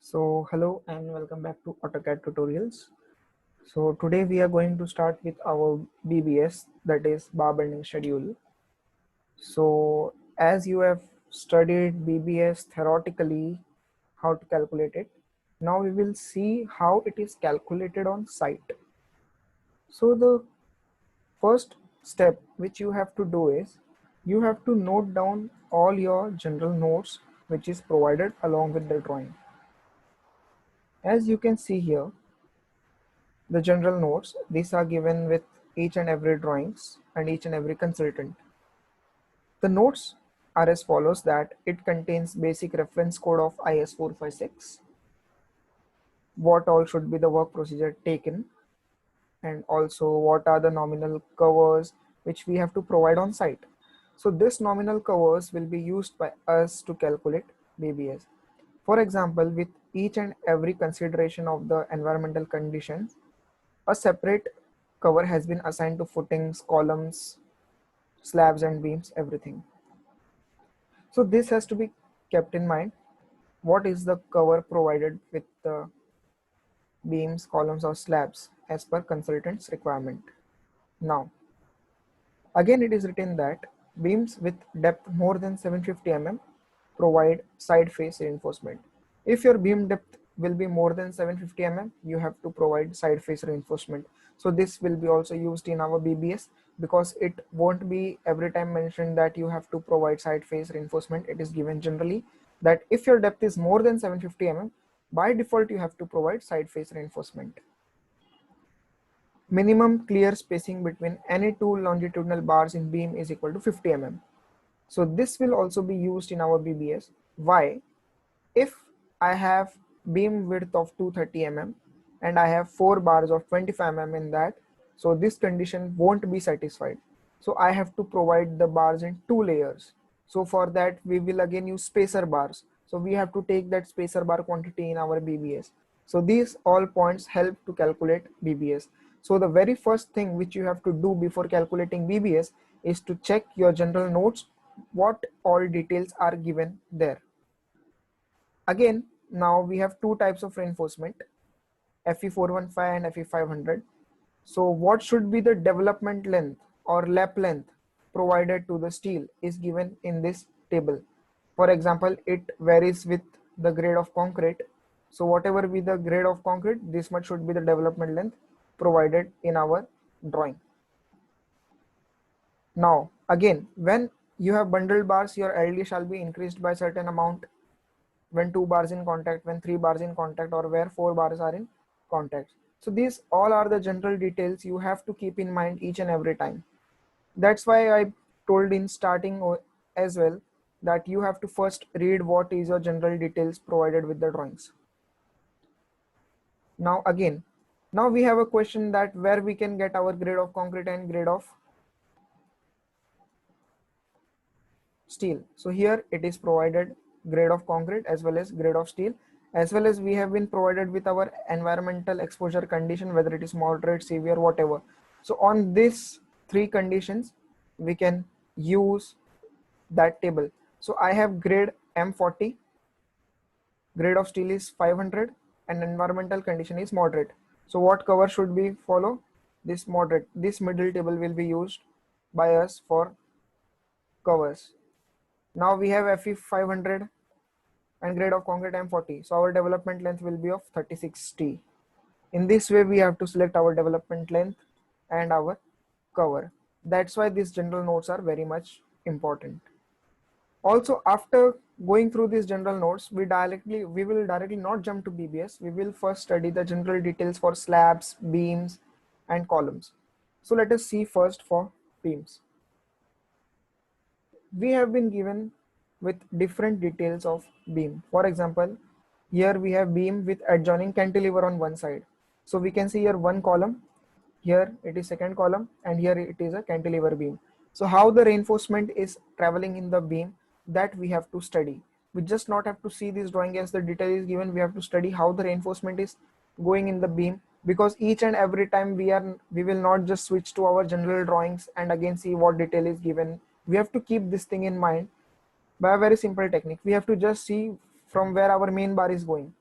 So hello and welcome back to AutoCAD tutorials. So today we are going to start with our BBS, that is bar bending schedule. So as you have studied BBS theoretically, how to calculate it, now we will see how it is calculated on site. So the first step which you have to do is you have to note down all your general notes which is provided along with the drawing. As you can see here, the general notes, these are given with each and every drawings and each and every consultant. The notes are as follows: that it contains basic reference code of IS 456, what all should be the work procedure taken, and also what are the nominal covers which we have to provide on site. So this nominal covers will be used by us to calculate BBS. For example, with each and every consideration of the environmental conditions, a separate cover has been assigned to footings, columns, slabs and beams, everything. So this has to be kept in mind. What is the cover provided with the beams, columns or slabs as per consultant's requirement? Now, again it is written that beams with depth more than 750 mm provide side face reinforcement. If your beam depth will be more than 750 mm, you have to provide side face reinforcement. So this will be also used in our BBS, because it won't be every time mentioned that you have to provide side face reinforcement. It is given generally that if your depth is more than 750 mm, by default you have to provide side face reinforcement. Minimum clear spacing between any two longitudinal bars in beam is equal to 50 mm. So this will also be used in our BBS. Why? If I have beam width of 230 mm and I have 4 bars of 25 mm in that, so this condition won't be satisfied. So I have to provide the bars in 2 layers. So for that we will again use spacer bars. So we have to take that spacer bar quantity in our BBS. So these all points help to calculate BBS. So the very first thing which you have to do before calculating BBS is to check your general notes, what all details are given there. Again, now we have two types of reinforcement, FE415 and FE500. So what should be the development length or lap length provided to the steel is given in this table. For example, it varies with the grade of concrete. So whatever be the grade of concrete, this much should be the development length provided in our drawing. Now, again, when you have bundled bars, your LD shall be increased by certain amount when 2 bars in contact, when 3 bars in contact, or where 4 bars are in contact. So these all are the general details you have to keep in mind each and every time. That's why I told in starting as well that you have to first read what is your general details provided with the drawings. Now again, now we have a question that where we can get our grade of concrete and grade of steel. So here it is provided grade of concrete as well as grade of steel, as well as we have been provided with our environmental exposure condition, whether it is moderate, severe, whatever. So on these three conditions we can use that table. So I have grade M40, grade of steel is 500 and environmental condition is moderate. So what cover should we follow? This moderate. This middle table will be used by us for covers. Now we have Fe 500 and grade of concrete M40. So our development length will be of 36T. In this way, we have to select our development length and our cover. That's why these general notes are very much important. Also, after going through these general notes, we will directly not jump to BBS. We will first study the general details for slabs, beams, and columns. So let us see first for beams. We have been given with different details of beam. For example, here we have beam with adjoining cantilever on one side. So we can see here one column, here it is second column, and here it is a cantilever beam. So how the reinforcement is traveling in the beam, that we have to study. We just not have to see this drawing as the detail is given. We have to study how the reinforcement is going in the beam, because each and every time we will not just switch to our general drawings and again see what detail is given. We have to keep this thing in mind by a very simple technique. We have to just see from where our main bar is going.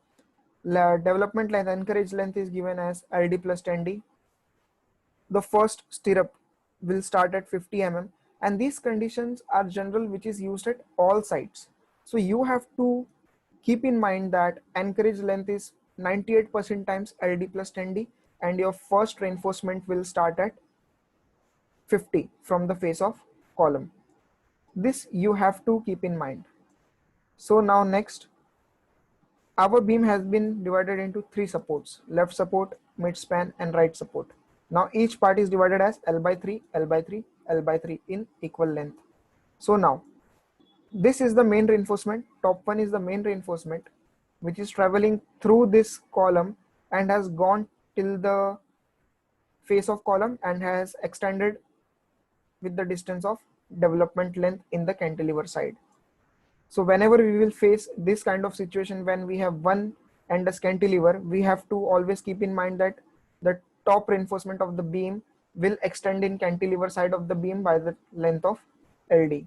development length, encouraged length is given as LD plus 10D. The first stirrup will start at 50 mm, and these conditions are general, which is used at all sites. So you have to keep in mind that encouraged length is 98% times LD plus 10D, and your first reinforcement will start at 50 from the face of column. This you have to keep in mind. So now next, our beam has been divided into three supports: left support, mid span, and right support. Now each part is divided as L by 3, L by 3, L by 3 in equal length. So now this is the main reinforcement. Top one is the main reinforcement, which is traveling through this column and has gone till the face of column and has extended with the distance of development length in the cantilever side. So whenever we will face this kind of situation, when we have one end as cantilever, we have to always keep in mind that the top reinforcement of the beam will extend in cantilever side of the beam by the length of LD.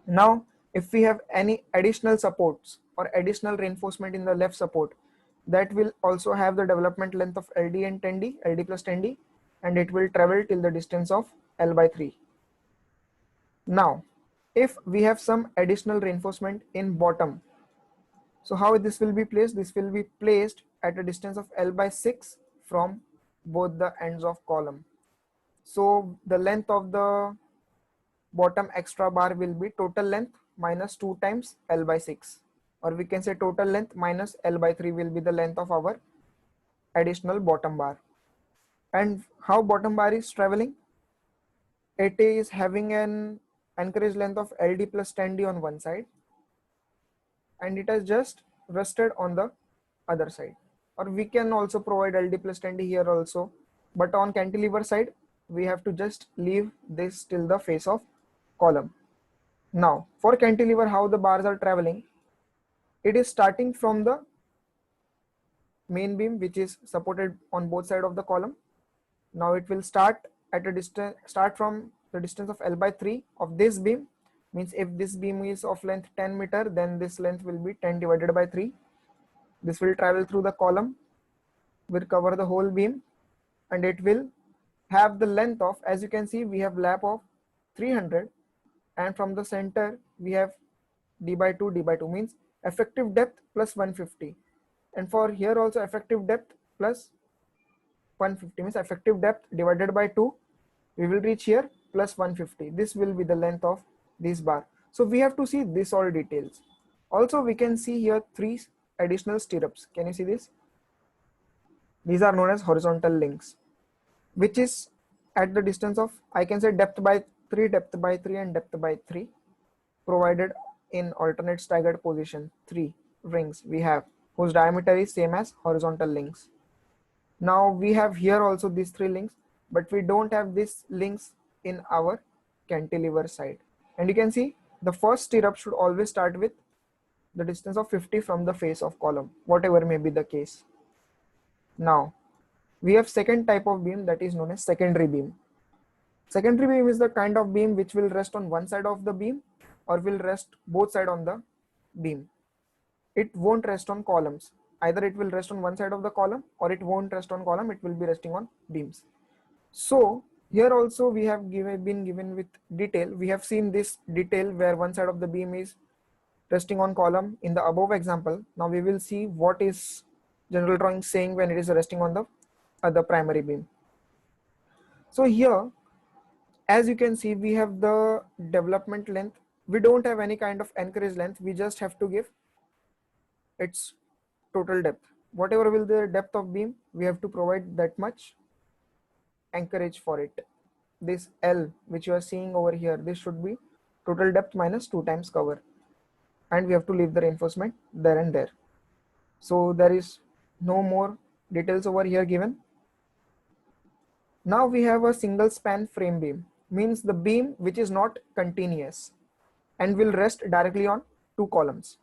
Now, if we have any additional supports or additional reinforcement in the left support, that will also have the development length of LD and 10D, LD plus 10D, and it will travel till the distance of L by 3. Now, if we have some additional reinforcement in bottom, so how this will be placed? This will be placed at a distance of L by 6 from both the ends of column. So the length of the bottom extra bar will be total length minus 2 times L by 6, or we can say total length minus L by 3 will be the length of our additional bottom bar. And how bottom bar is traveling? It is having an encouraged length of LD plus 10D on one side, and it has just rested on the other side. Or we can also provide LD plus 10D here also, but on cantilever side we have to just leave this till the face of column. Now for cantilever, how the bars are traveling, it is starting from the main beam, which is supported on both sides of the column. Now it will start at a distance, start from the distance of L by 3 of this beam. Means if this beam is of length 10 meter, then this length will be 10 divided by 3. This will travel through the column, will cover the whole beam, and it will have the length of, as you can see, we have lap of 300, and from the center we have d by 2, d by 2 means effective depth plus 150, and for here also effective depth plus 150 means effective depth divided by 2, we will reach here plus 150. This will be the length of this bar. So we have to see this all details. Also we can see here 3 additional stirrups. Can you see this? These are known as horizontal links, which is at the distance of, I can say, depth by 3, depth by 3, and depth by 3, provided in alternate staggered position. 3 rings we have whose diameter is same as horizontal links. Now we have here also these 3 links, but we don't have these links in our cantilever side. And you can see the first stirrup should always start with the distance of 50 from the face of column, whatever may be the case. Now we have second type of beam, that is known as secondary beam. Secondary beam is the kind of beam which will rest on one side of the beam or will rest both sides on the beam. It won't rest on columns. Either it will rest on one side of the column or it won't rest on column, it will be resting on beams. So here also we have been given with detail. We have seen this detail where one side of the beam is resting on column in the above example. Now we will see what is general drawing saying when it is resting on the other primary beam. So here, as you can see, we have the development length. We don't have any kind of encouraged length. We just have to give its total depth. Whatever will the depth of beam, we have to provide that much anchorage for it. This L which you are seeing over here, this should be total depth minus 2 times cover, and we have to leave the reinforcement there and there. So there is no more details over here given. Now we have a single span frame beam, means the beam which is not continuous and will rest directly on 2 columns.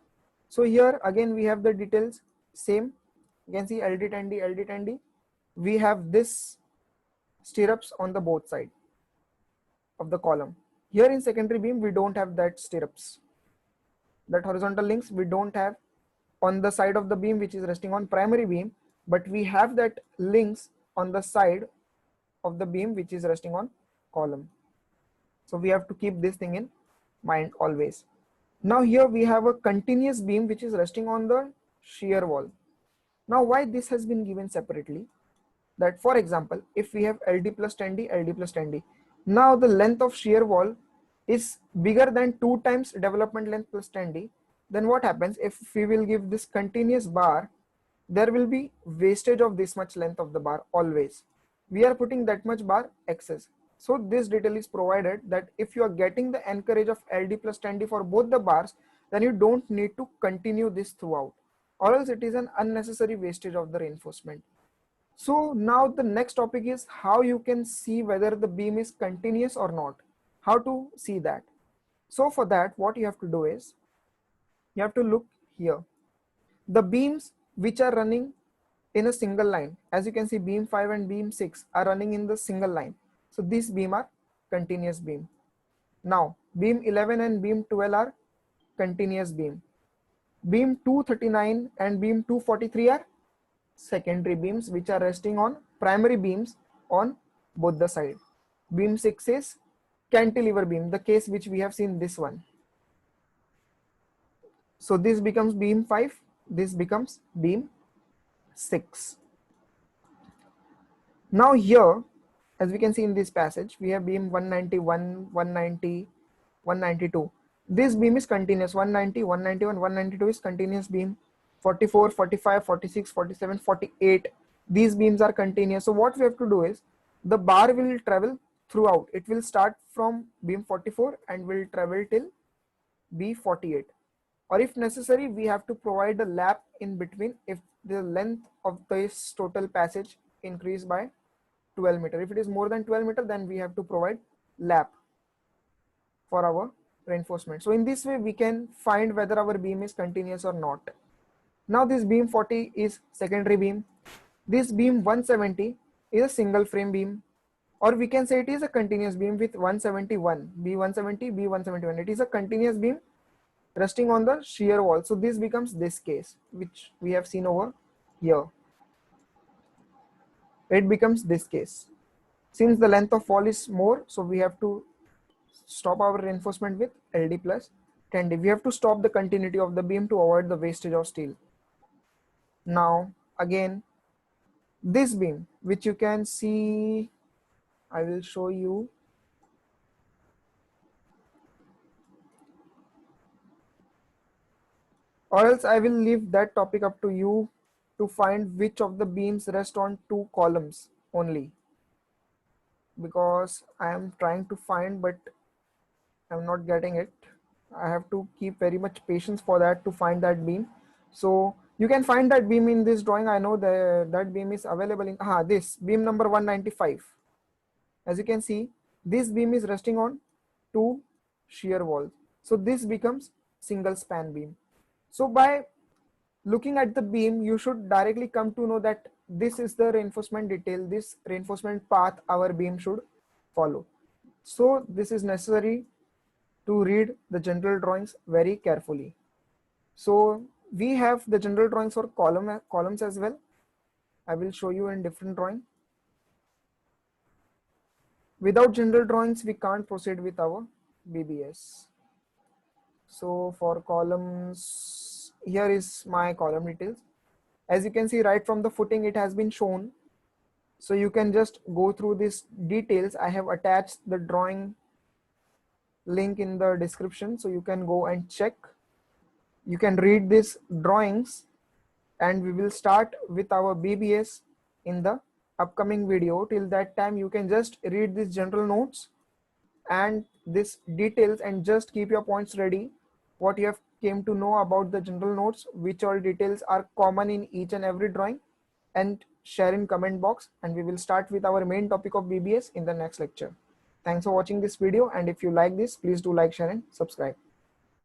So here again we have the details same. You can see LD10D, LD10D. We have this stirrups on the both side of the column. Here in secondary beam we don't have that stirrups, that horizontal links we don't have on the side of the beam which is resting on primary beam, but we have that links on the side of the beam which is resting on column. So we have to keep this thing in mind always. Now here we have a continuous beam which is resting on the shear wall. Now why this has been given separately? That for example, if we have LD plus 10D, LD plus 10D, now the length of shear wall is bigger than 2 times development length plus 10D, then what happens if we will give this continuous bar, there will be wastage of this much length of the bar always. We are putting that much bar excess. So this detail is provided that if you are getting the anchorage of LD plus 10D for both the bars, then you don't need to continue this throughout, or else it is an unnecessary wastage of the reinforcement. So now the next topic is how you can see whether the beam is continuous or not. How to see that? So for that, what you have to do is, you have to look here. The beams which are running in a single line, as you can see, beam 5 and beam 6 are running in the single line. So these beam are continuous beam. Now beam 11 and beam 12 are continuous beam. Beam 239 and beam 243 are secondary beams which are resting on primary beams on both the side. Beam 6 is cantilever beam, the case which we have seen, this one. So this becomes beam 5, this becomes beam 6. Now here, as we can see in this passage, we have beam 191, 190, 192. This beam is continuous. 190, 191, 192 is continuous beam. 44, 45, 46, 47, 48. These beams are continuous. So what we have to do is, the bar will travel throughout. It will start from beam 44 and will travel till B48. Or if necessary, we have to provide a lap in between if the length of this total passage increase by 12 meter. If it is more than 12 meter, then we have to provide lap for our reinforcement. So in this way, we can find whether our beam is continuous or not. Now this beam 40 is secondary beam. This beam 170 is a single frame beam, or we can say it is a continuous beam with 171, B170, B171. It is a continuous beam resting on the shear wall. So this becomes this case, which we have seen over here. It becomes this case. Since the length of wall is more, so we have to stop our reinforcement with LD plus 10D. We have to stop the continuity of the beam to avoid the wastage of steel. Now again, this beam, which you can see, I will show you. Or else I will leave that topic up to you to find which of the beams rest on 2 columns only, because I am trying to find, but I'm not getting it. I have to keep very much patience for that to find that beam. So you can find that beam in this drawing. I know that beam is available in this beam number 195. As you can see, this beam is resting on 2 shear walls. So this becomes single span beam. So by looking at the beam, you should directly come to know that this is the reinforcement detail, this reinforcement path our beam should follow. So this is necessary to read the general drawings very carefully. So we have the general drawings for columns as well. I will show you in different drawing. Without general drawings, we can't proceed with our BBS. So for columns, here is my column details. As you can see, right from the footing, it has been shown. So you can just go through these details. I have attached the drawing link in the description, so you can go and check. You can read these drawings, and we will start with our BBS in the upcoming video. Till that time, you can just read these general notes and these details and just keep your points ready. What you have came to know about the general notes, which all details are common in each and every drawing, and share in comment box, and we will start with our main topic of BBS in the next lecture. Thanks for watching this video, and if you like this, please do like, share and subscribe.